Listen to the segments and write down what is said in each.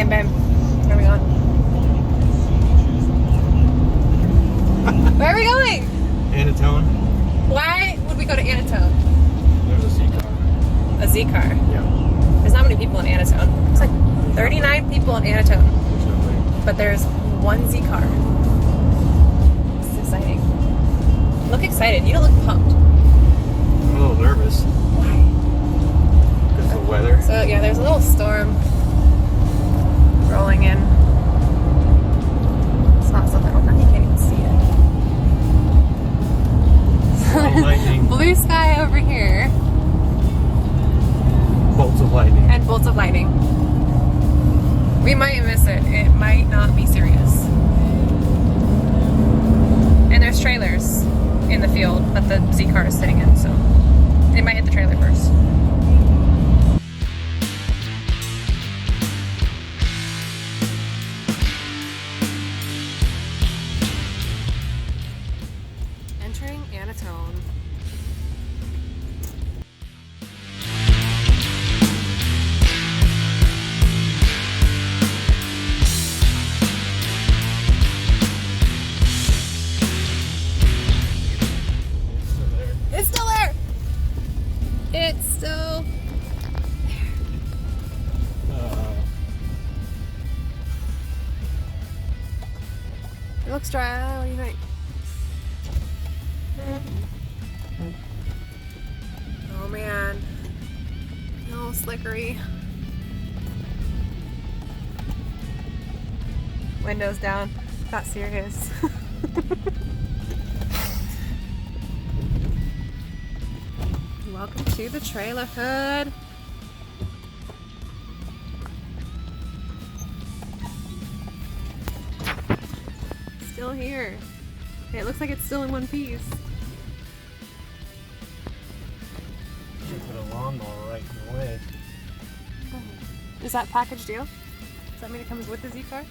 Hey, babe. Where are we going? Where are we going? Anatone. Why would we go to Anatone? There's a Z car. A Z car. Yeah. There's not many people in Anatone. It's like 39 people in Anatone. There's nobody. But there's one Z car. This is exciting. Look excited. You don't look pumped. I'm a little nervous. Why? Because of the weather. So yeah, there's a little storm rolling in. It's not so bad. You can't even see it. Lightning. Blue sky over here. Bolts of lightning. And bolts of lightning. We might miss it. It might not be serious. And there's trailers in the field that the Z car is sitting in, so it might hit the trailer first. Entering Anatone. It's still there! It's still It looks dry. What do you think? Oh man. A little slickery. Windows down. Got serious. Welcome to the trailer hood. Still here. It looks like it's still in one piece. You should put a lawnmower right in the way. Is that package deal? Does that mean it comes with the Z car?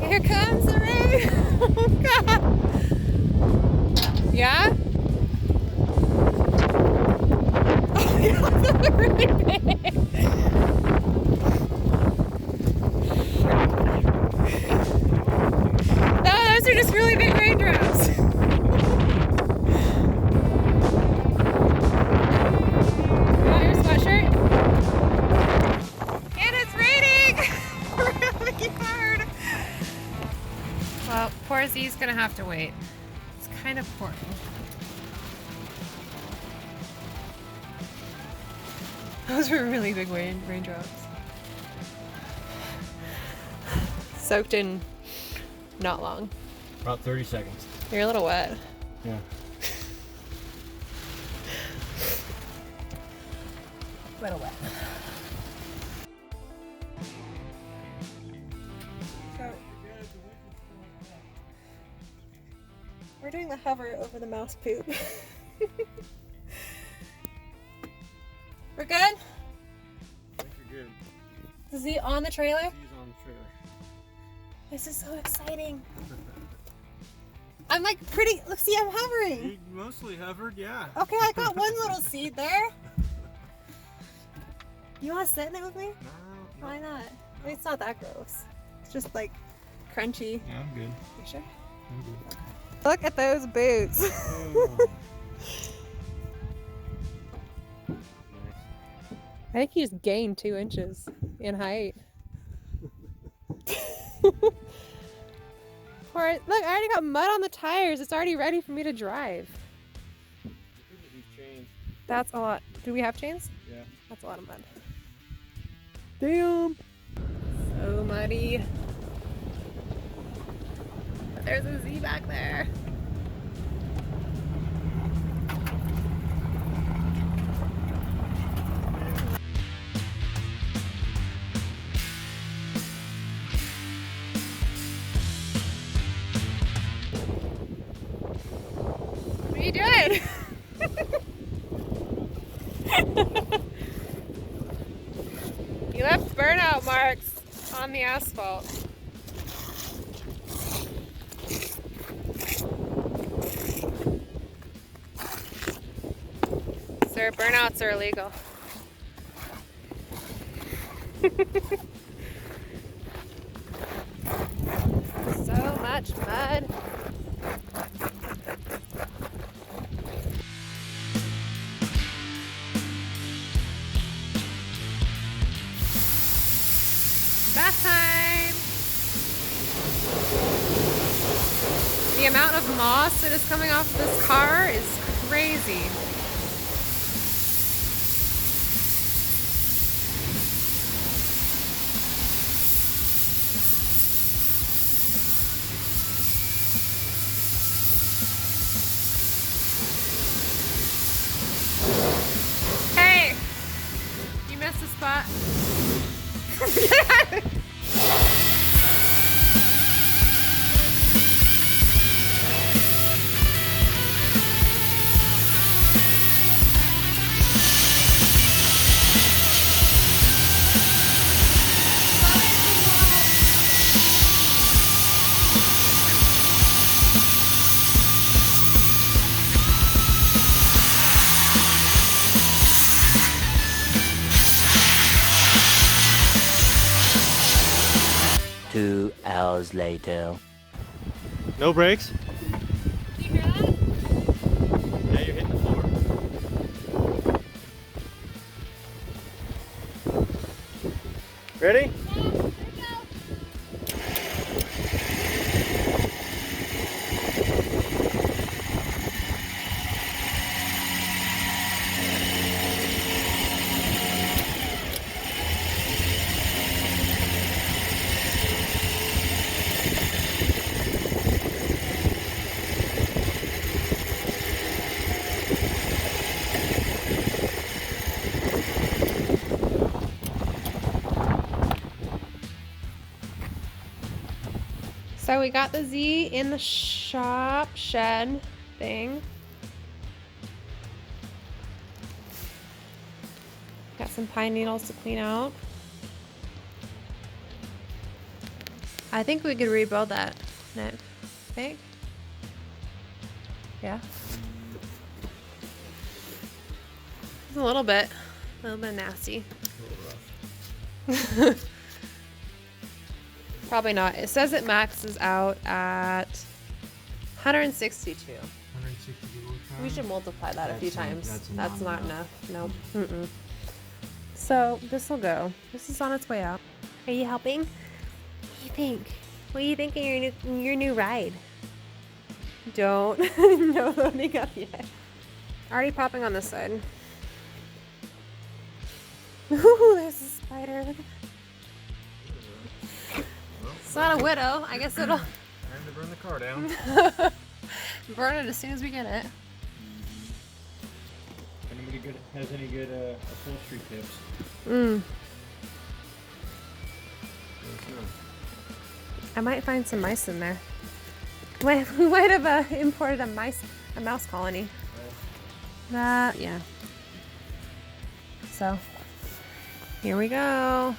Here comes the rain! Oh god! Yeah? Oh yeah, they're really big! No, those are just really big raindrops! Oh, your sweatshirt? And it's raining! Really hard! Well, poor Z's gonna have to wait. It's kind of pouring. Those were really big raindrops. Soaked in not long. About 30 seconds. You're a little wet. Yeah. Little wet. So, we're doing the hover over the mouse poop. We're good? I think you're good. Is he on the trailer? He's on the trailer. This is so exciting. I'm like pretty, look, see, I'm hovering. He mostly hovered, yeah. Okay, I got one little seed there. You want to sit in it with me? No. Why not? I mean, it's not that gross. It's just like crunchy. Yeah, I'm good. You sure? I'm good. Look at those boots. Oh. I think he just gained 2 inches in height. Poor, look, I already got mud on the tires. It's already ready for me to drive. That's a lot. Do we have chains? Yeah. That's a lot of mud. Damn. So muddy. But there's a Z back there. What are you doing? You left burnout marks on the asphalt. here. Burnouts are illegal. So much mud. Bath time! The amount of moss that is coming off this car is crazy. Hey! You missed a spot. Two hours later. No brakes? Do you hear that? Yeah, you're hitting the floor. Ready? So we got the Z in the shop shed thing. Got some pine needles to clean out. I think we could rebuild that, Nick. Think? Yeah. It's a little bit nasty. A little rough. Probably not. It says it maxes out at 162. 160 horsepower. We should multiply that a few times. That's not not enough. No. Mm-mm. So this will go. This is on its way out. Are you helping? What do you think? What do you think of your new ride? Don't. No loading up yet. Already popping on this side. Ooh, there's a spider. Look at that. It's not a widow. I guess it'll Time to burn the car down. burn it as soon as we get it. If anybody has any good upholstery tips, Mm. let us know. I might find some mice in there. We might have imported a mouse colony. Yeah. So, here we go.